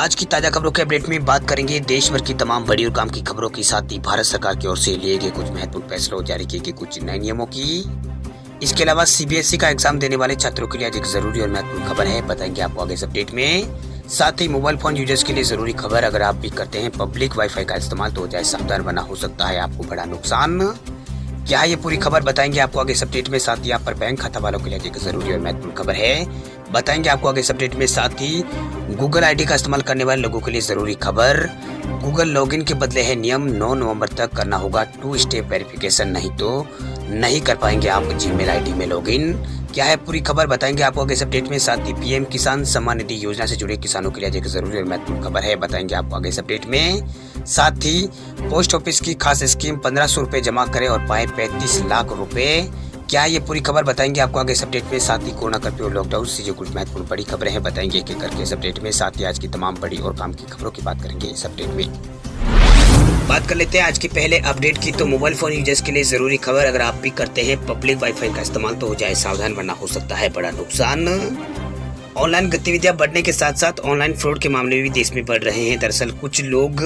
आज की ताजा खबरों के अपडेट में बात करेंगे देश भर की तमाम बड़ी और काम की खबरों के साथ ही भारत सरकार की ओर से लिए गए कुछ महत्वपूर्ण फैसलों, जारी किए गए कुछ नए नियमों की। इसके अलावा सीबीएसई का एग्जाम देने वाले छात्रों के लिए आज एक जरूरी और महत्वपूर्ण खबर है, बताएंगे आपको आगे इस अपडेट में। साथ ही मोबाइल फोन यूजर्स के लिए जरूरी खबर, अगर आप भी करते हैं पब्लिक वाईफाई का इस्तेमाल तो हो जाए सावधान, वरना हो सकता है आपको बड़ा नुकसान। क्या है ये पूरी खबर बताएंगे आपको आगे इस अपडेट में। साथ ही आप पर बैंक खाता वालों के लिए एक जरूरी और महत्वपूर्ण खबर है, बताएंगे आपको आगे इस अपडेट में। साथ ही गूगल आईडी का इस्तेमाल करने वाले लोगों के लिए जरूरी खबर, गूगल लॉगिन के बदले है नियम, 9 नवंबर तक करना होगा 2 स्टेप वेरिफिकेशन, नहीं तो नहीं कर पाएंगे आप जीमेल आईडी में लॉगिन। क्या है पूरी खबर बताएंगे आपको आगे इस अपडेट में। साथ ही पीएम किसान सम्मान निधि योजना से जुड़े किसानों के लिए एक जरूरी और महत्वपूर्ण खबर है, बताएंगे आपको आगे इस अपडेट में। साथ ही पोस्ट ऑफिस की खास स्कीम 1500 रुपए जमा करें और पाए 35 लाख रुपए। क्या ये पूरी खबर बताएंगे आपको आगे इस अपडेट में। साथ ही कोरोना कर्फ्यू और लॉकडाउन से जो कुछ महत्वपूर्ण बड़ी खबरें हैं, बताएंगे एक एक करके इस अपडेट में। साथ ही आज की तमाम बड़ी और काम की खबरों की बात करेंगे इस अपडेट में। बात कर लेते हैं आज की पहले अपडेट की। तो मोबाइल फोन यूजर्स के लिए जरूरी खबर, अगर आप भी करते हैं पब्लिक वाईफाई का इस्तेमाल तो हो जाए सावधान, वरना हो सकता है बड़ा नुकसान। ऑनलाइन गतिविधियां बढ़ने के साथ साथ ऑनलाइन फ्रॉड के मामले भी देश में बढ़ रहे हैं। दरअसल कुछ लोग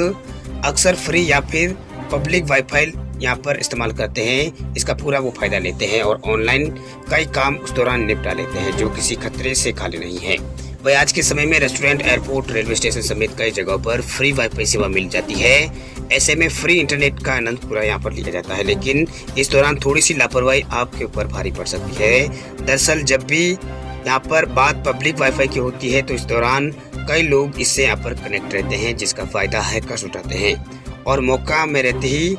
अक्सर फ्री या फिर पब्लिक वाईफाई यहाँ पर इस्तेमाल करते हैं, इसका पूरा वो फायदा लेते हैं और ऑनलाइन कई काम उस दौरान निपटा लेते हैं जो किसी खतरे से खाली नहीं है। वही आज के समय में रेस्टोरेंट, एयरपोर्ट, रेलवे स्टेशन समेत कई जगहों पर फ्री वाईफाई सेवा मिल जाती है। ऐसे में फ्री इंटरनेट का आनंद पूरा यहाँ पर लिया जाता है, लेकिन इस दौरान थोड़ी सी लापरवाही आपके ऊपर भारी पड़ सकती है। दरअसल जब भी यहाँ पर बात पब्लिक वाईफाई की होती है तो इस दौरान कई लोग इससे यहाँ पर कनेक्ट रहते हैं, जिसका फायदा हैकर्स उठाते हैं और मौका में रहते ही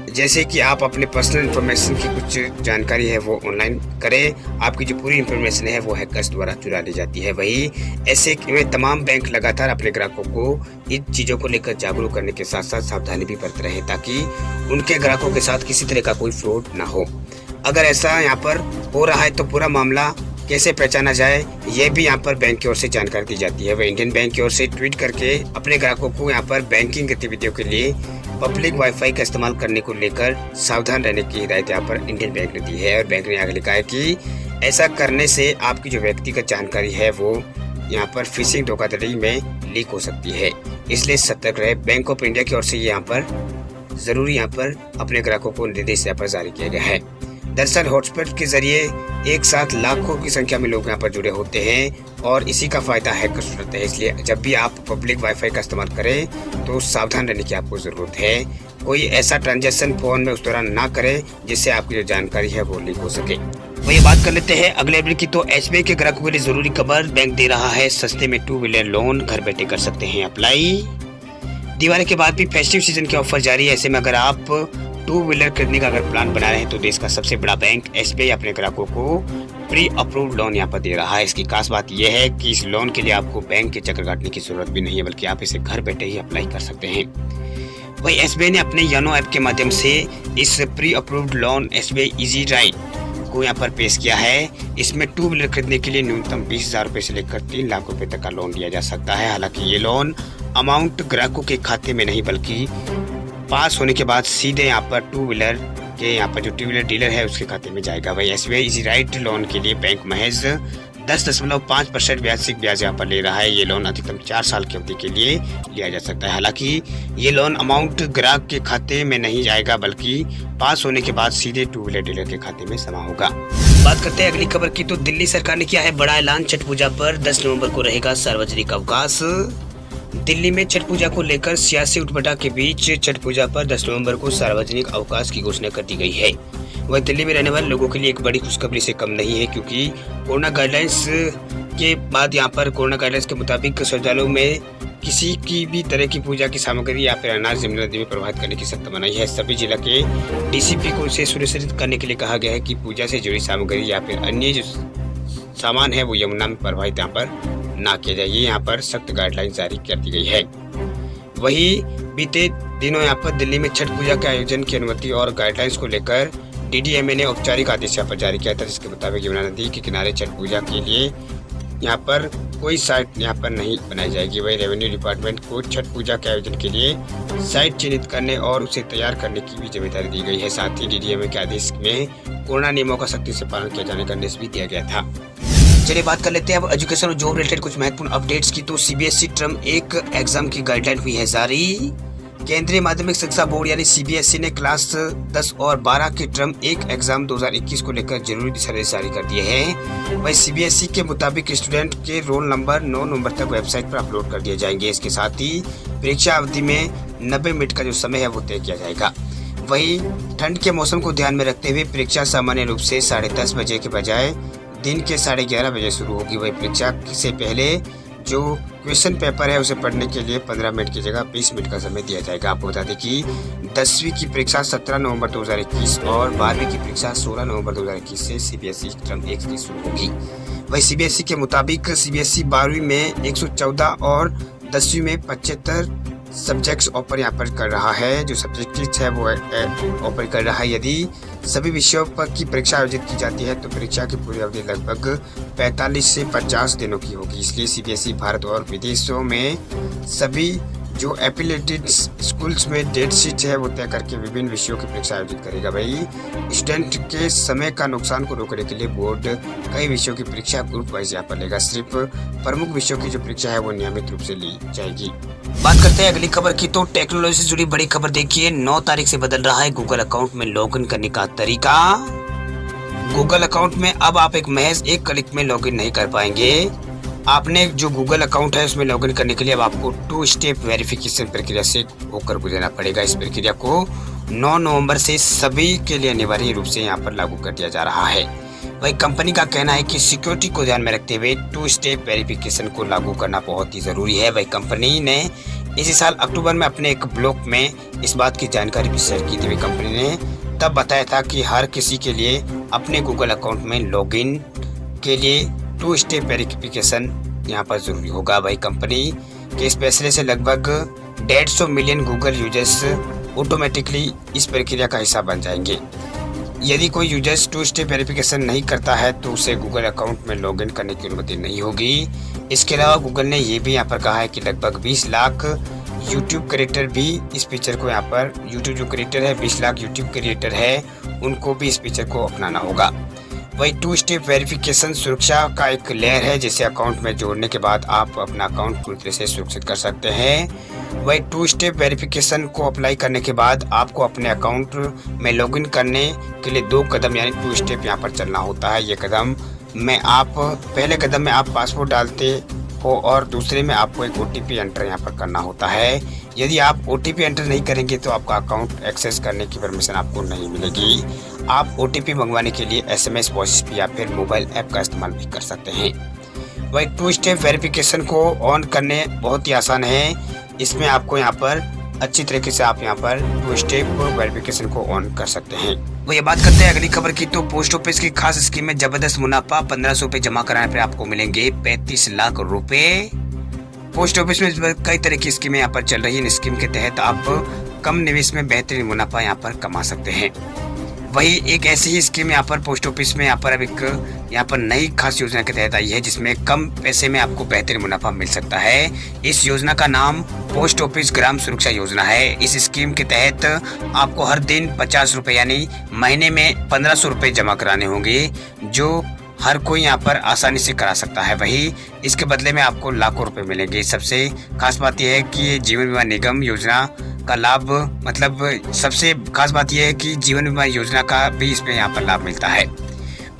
जैसे कि आप अपने पर्सनल इंफॉर्मेशन की कुछ जानकारी है वो ऑनलाइन करें, आपकी जो पूरी इंफॉर्मेशन है वो हैकर्स द्वारा चुरा ली जाती है। वही ऐसे में तमाम बैंक लगातार अपने ग्राहकों को इन चीज़ों को लेकर जागरूक करने के साथ साथ सावधानी भी बरत रहे हैं, ताकि उनके ग्राहकों के साथ किसी तरह का कोई फ्रॉड ना हो। अगर ऐसा यहाँ पर हो रहा है तो पूरा मामला कैसे पहचाना जाए, ये भी यहाँ पर बैंक की ओर से जानकारी दी जाती है। वह इंडियन बैंक की ओर से ट्वीट करके अपने ग्राहकों को यहाँ पर बैंकिंग गतिविधियों के लिए पब्लिक वाईफाई का इस्तेमाल करने को लेकर सावधान रहने की हिदायत यहाँ पर इंडियन बैंक ने दी है। और बैंक ने आगे लिखा है कि ऐसा करने से आपकी जो व्यक्तिगत जानकारी है वो यहाँ पर फिशिंग धोखाधड़ी में लीक हो सकती है, इसलिए सतर्क रहे। बैंक ऑफ इंडिया की ओर से यहाँ पर जरूरी यहाँ पर अपने ग्राहकों को निर्देश यहाँ पर जारी किया गया है। दरअसल हॉटस्पॉट के जरिए एक साथ लाखों की संख्या में लोग यहाँ पर जुड़े होते हैं और इसी का फायदा हैकर्स उठाते हैं, इसलिए जब भी आप पब्लिक वाईफाई का इस्तेमाल करें तो सावधान रहने की आपको जरूरत है। कोई ऐसा ट्रांजैक्शन फोन में उस दौरान ना करें जिससे आपकी जो जानकारी है वो लीक हो सके। वही बात कर लेते हैं अगले अपडेट की। तो एसबीआई के ग्राहकों के लिए जरूरी खबर, बैंक दे रहा है सस्ते में 2 व्हीलर लोन, घर बैठे कर सकते हैं अप्लाई। दिवाली के बाद भी फेस्टिव सीजन के ऑफर जारी है, ऐसे में अगर आप 2 व्हीलर खरीदने का अगर प्लान बना रहे हैं तो देश का सबसे बड़ा बैंक एसबीआई अपने ग्राहकों को प्री अप्रूव्ड लोन यहाँ पर दे रहा है। इसकी खास बात यह है कि इस लोन के लिए आपको बैंक के चक्कर काटने की जरूरत भी नहीं है, बल्कि आप इसे घर बैठे ही अप्लाई कर सकते हैं। वही एसबीआई ने अपने योनो ऐप के माध्यम से इस pre approved loan SBI easy ride को यहाँ पर पेश किया है। इसमें 2 व्हीलर खरीदने के लिए न्यूनतम 20,000 रुपए से लेकर 3 लाख रुपए तक का लोन दिया जा सकता है। हालांकि ये लोन अमाउंट ग्राहकों के खाते में नहीं बल्कि पास होने के बाद सीधे यहाँ पर 2 व्हीलर के यहाँ पर जो 2 व्हीलर डीलर है उसके खाते में जाएगा। वही एसबीआई इजी राइट लोन के लिए बैंक महज 10.5% ब्याज यहाँ पर ले रहा है। ये लोन अधिकतम 4 साल की अवधि के लिए लिया जा सकता है। हालांकि ये लोन अमाउंट ग्राहक के खाते में नहीं जाएगा बल्कि पास होने के बाद सीधे 2 व्हीलर डीलर के खाते में जमा होगा। बात करते हैं अगली खबर की। तो दिल्ली सरकार ने किया है बड़ा ऐलान, छठ पूजा पर 10 नवंबर को रहेगा सार्वजनिक अवकाश। दिल्ली में छठ पूजा को लेकर सियासी उठपटांग के बीच छठ पूजा पर 10 नवंबर को सार्वजनिक अवकाश की घोषणा कर दी गई है। वह दिल्ली में रहने वाले लोगों के लिए एक बड़ी खुशखबरी से कम नहीं है, क्योंकि कोरोना गाइडलाइंस के बाद यहाँ पर कोरोना गाइडलाइंस के मुताबिक शौचालयों में किसी की भी तरह की पूजा की सामग्री या फिर अनाज यमुना नदी में प्रवाहित करने की सख्त मनाही है। सभी जिला के डीसीपी को इसे सुनिश्चित करने के लिए कहा गया है कि पूजा से जुड़ी सामग्री या फिर अन्य जो सामान है वो यमुना में प्रवाहित यहाँ पर ना किया जाए। यहाँ पर सख्त गाइडलाइन जारी कर दी गई है। वही बीते दिनों यहाँ पर दिल्ली में छठ पूजा के आयोजन की अनुमति और गाइडलाइंस को लेकर डीडीएमए ने औपचारिक आदेश यहाँ पर जारी किया था, जिसके मुताबिक यमुना नदी के किनारे छठ पूजा के लिए यहाँ पर कोई साइट यहाँ पर नहीं बनाई जाएगी। वही रेवेन्यू डिपार्टमेंट को छठ पूजा के आयोजन के लिए साइट चिन्हित करने और उसे तैयार करने की भी जिम्मेदारी दी गई है। साथ ही डीडीएमए के आदेश में कोरोना नियमों का सख्ती से पालन किए जाने का निर्देश भी दिया गया था। चलिए बात कर लेते हैं अब एजुकेशन और जॉब रिलेटेड कुछ महत्वपूर्ण अपडेट्स की। तो सीबीएसई टर्म 1 एग्जाम की गाइडलाइन हुई है जारी। केंद्रीय माध्यमिक शिक्षा बोर्ड यानी सीबीएसई ने क्लास 10 और 12 के टर्म 1 एग्जाम 2021 को लेकर जरूरी दिशा निर्देश जारी कर दिए हैं। वही सीबीएसई के मुताबिक स्टूडेंट के रोल नंबर 9 नवंबर तक वेबसाइट पर अपलोड कर दिए जाएंगे। इसके साथ ही परीक्षा अवधि में 90 मिनट का जो समय है वो तय किया जाएगा। वही ठंड के मौसम को ध्यान में रखते हुए परीक्षा सामान्य रूप से 10:30 बजे के बजाय दिन के 11:30 बजे शुरू होगी। वही परीक्षा से पहले जो क्वेश्चन पेपर है उसे पढ़ने के लिए 15 मिनट की जगह 20 मिनट का समय दिया जाएगा। आपको बता दें कि 10वीं की परीक्षा 17 नवंबर 2021 और 12वीं की परीक्षा 16 नवंबर 2021 से सीबीएसई टर्म 1 की शुरू होगी। वही सीबीएसई के मुताबिक सीबीएसई 12वीं में 114 और 10वीं में 75 सब्जेक्ट्स ऑफर यहाँ पर कर रहा है। जो सब्जेक्ट्स है वो ऑफर कर रहा है। यदि सभी विषयों पर की परीक्षा आयोजित की जाती है तो परीक्षा की पूरी अवधि लगभग 45 से 50 दिनों की होगी। इसलिए सीबीएसई भारत और विदेशों में सभी जो एफिलिएटेड स्कूल्स में डेट शीट है वो तय करके विभिन्न विषयों की परीक्षा आयोजित करेगा। भाई स्टूडेंट के समय का नुकसान को रोकने के लिए बोर्ड कई विषयों की परीक्षा ग्रुप वाइज यहाँ पर लेगा। सिर्फ प्रमुख विषयों की जो परीक्षा है वो नियमित रूप से ली जाएगी। बात करते हैं अगली खबर की। तो टेक्नोलॉजी से जुड़ी बड़ी खबर देखिए। 9 तारीख से बदल रहा है गूगल अकाउंट में लॉगिन करने का तरीका। गूगल अकाउंट में अब आप महज एक क्लिक में लॉगिन नहीं कर पाएंगे। आपने जो गूगल अकाउंट है उसमें लॉगिन करने के लिए अब आपको 2 स्टेप वेरिफिकेशन प्रक्रिया से होकर गुजरना पड़ेगा। इस प्रक्रिया को 9 नवंबर से सभी के लिए अनिवार्य रूप से यहाँ पर लागू कर दिया जा रहा है। वही कंपनी का कहना है कि सिक्योरिटी को ध्यान में रखते हुए 2 स्टेप वेरिफिकेशन को लागू करना बहुत ही जरूरी है। वही कंपनी ने इसी साल अक्टूबर में अपने एक ब्लॉग में इस बात की जानकारी भी शेयर की थी। वही कंपनी ने तब बताया था कि हर किसी के लिए अपने गूगल अकाउंट में लॉगिन के लिए 2 स्टेप वेरिफिकेशन यहाँ पर जरूरी होगा। वही कंपनी के इस फैसले से लगभग 150 मिलियन गूगल यूजर्स ऑटोमेटिकली इस प्रक्रिया का हिस्सा बन जाएंगे। यदि कोई यूजर्स 2 स्टेप वेरिफिकेशन नहीं करता है तो उसे गूगल अकाउंट में लॉगिन करने की अनुमति नहीं होगी। इसके अलावा गूगल ने ये भी यहाँ पर कहा है कि लगभग 20 लाख यूट्यूब क्रिएटर भी इस फीचर को यहाँ पर यूट्यूब जो क्रिएटर है 20 लाख यूट्यूब क्रिएटर है उनको भी इस फीचर को अपनाना होगा। वही 2 स्टेप वेरिफिकेशन सुरक्षा का एक लेयर है जिसे अकाउंट में जोड़ने के बाद आप अपना अकाउंट पूरी तरह से सुरक्षित कर सकते हैं। वही 2 स्टेप वेरिफिकेशन को अप्लाई करने के बाद आपको अपने अकाउंट में लॉगिन करने के लिए 2 कदम यानी 2 स्टेप यहाँ पर चलना होता है। ये कदम में आप पहले कदम में आप पासवर्ड डालते हो और दूसरे में आपको एक OTP एंटर यहाँ पर करना होता है। यदि आप OTP एंटर नहीं करेंगे तो आपका अकाउंट एक्सेस करने की परमिशन आपको नहीं मिलेगी। आप OTP मंगवाने के लिए SMS वॉइस या फिर मोबाइल ऐप का इस्तेमाल भी कर सकते हैं। वही 2 स्टेप वेरिफिकेशन को ऑन करने बहुत ही आसान है। इसमें आपको यहाँ पर अच्छी तरीके से आप यहाँ पर 2 स्टेप वेरिफिकेशन को ऑन कर सकते हैं। वो ये बात करते हैं अगली खबर की। तो पोस्ट ऑफिस की खास स्कीम में जबरदस्त मुनाफा। 1500 रुपए जमा कराने पर आपको मिलेंगे 35 लाख रुपए। पोस्ट ऑफिस में कई तरह की स्कीमें यहाँ पर चल रही है। इन स्कीम के तहत आप कम निवेश में बेहतरीन मुनाफा यहाँ पर कमा सकते हैं। वही एक ऐसी ही स्कीम यहाँ पर पोस्ट ऑफिस में यहाँ पर अब एक यहाँ पर नई खास योजना के तहत आई है जिसमें कम पैसे में आपको बेहतरीन मुनाफा मिल सकता है। इस योजना का नाम पोस्ट ऑफिस ग्राम सुरक्षा योजना है। इस स्कीम के तहत आपको हर दिन 50 रुपए यानी महीने में 1500 रुपए जमा कराने होंगे जो हर कोई यहाँ पर आसानी से करा सकता है। वही इसके बदले में आपको लाखों रुपए मिलेंगे। सबसे खास बात यह है कि ये जीवन बीमा निगम योजना का लाभ मतलब सबसे खास बात यह है कि जीवन बीमा योजना का भी इसमें यहाँ पर लाभ मिलता है।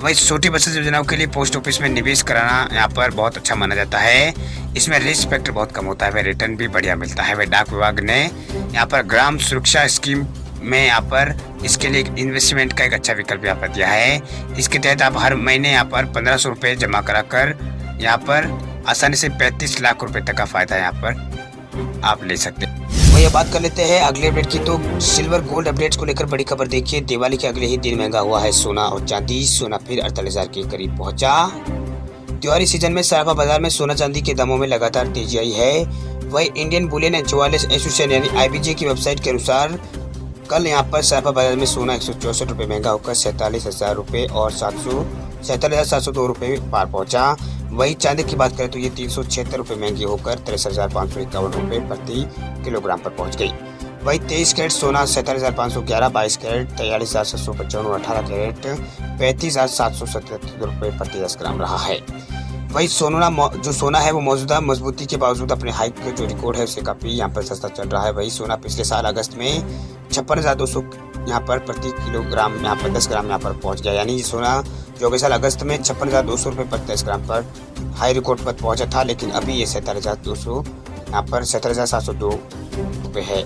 वही छोटी बचत योजनाओं के लिए पोस्ट ऑफिस में निवेश कराना यहाँ पर बहुत अच्छा माना जाता है। इसमें रिस्क फैक्टर बहुत कम होता है। वह रिटर्न भी बढ़िया मिलता है। वह डाक विभाग ने यहाँ पर ग्राम सुरक्षा स्कीम में यहाँ पर इसके लिए इन्वेस्टमेंट का एक अच्छा विकल्प यहाँ पर दिया है। इसके तहत आप हर महीने यहाँ पर 1500 रुपये जमा कराकर यहाँ पर आसानी से 35 लाख रुपए तक का फायदा यहाँ पर आप ले सकते हैं। वही बात कर लेते हैं अगले अपडेट की। तो सिल्वर गोल्ड अपडेट्स को लेकर बड़ी खबर देखिए। दिवाली के अगले ही दिन महंगा हुआ है सोना और चांदी। सोना फिर 48,000 के करीब पहुंचा। त्योहारी सीजन में सराफा बाजार में सोना चांदी के दामों में लगातार तेजी आई है। वही Indian Boolean and jewellers association यानी IBJ की वेबसाइट के अनुसार कल यहाँ पर सराफा बाजार में सोना 164 रुपये महंगा होकर 47,000 रुपये और 47,702 रुपये पार पहुंचा। वही चांदी की बात करें तो ये 376 रुपये महंगी होकर 63,551 रुपये प्रति किलोग्राम पर पहुंच गई। वही 23 कैरेट सोना 47,511, 22 कैरेट 43,755, 18 कैरेट 35,777 रुपये प्रति 10 ग्राम रहा है। वही जो सोना है वो मौजूदा मजबूती के बावजूद अपने हाइक के जो रिकॉर्ड है उसे काफ़ी यहाँ पर सस्ता चल रहा है। वही सोना पिछले साल अगस्त में 56,200 यहाँ पर प्रति किलोग्राम यहाँ पर 10 ग्राम यहाँ पर पहुँच गया। यानी सोना जो अगले साल अगस्त में 56,200 रुपये पर 10 ग्राम पर हाई रिकॉर्ड पर पहुँचा था, लेकिन अभी ये 47,200 यहाँ पर 47,702 रुपये है।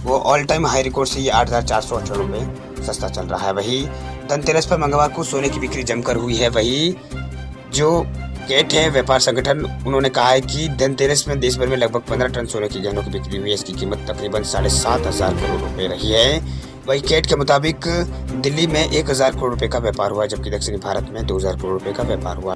वो ऑल टाइम हाई रिकॉर्ड से ये 8,418 रुपये सस्ता चल रहा है। वही धनतेरस पर मंगलवार को सोने की बिक्री जमकर हुई है। वही जो केट है व्यापार संगठन, उन्होंने कहा है कि धनतेरस में देश भर में लगभग 15 टन सोने की गहनों की बिक्री हुई है। इसकी कीमत तकरीबन 7,500 करोड़ रुपए रही है। वही केट के मुताबिक दिल्ली में 1,000 करोड़ रुपए का व्यापार हुआ, जबकि दक्षिणी भारत में 2,000 करोड़ रुपए का व्यापार हुआ।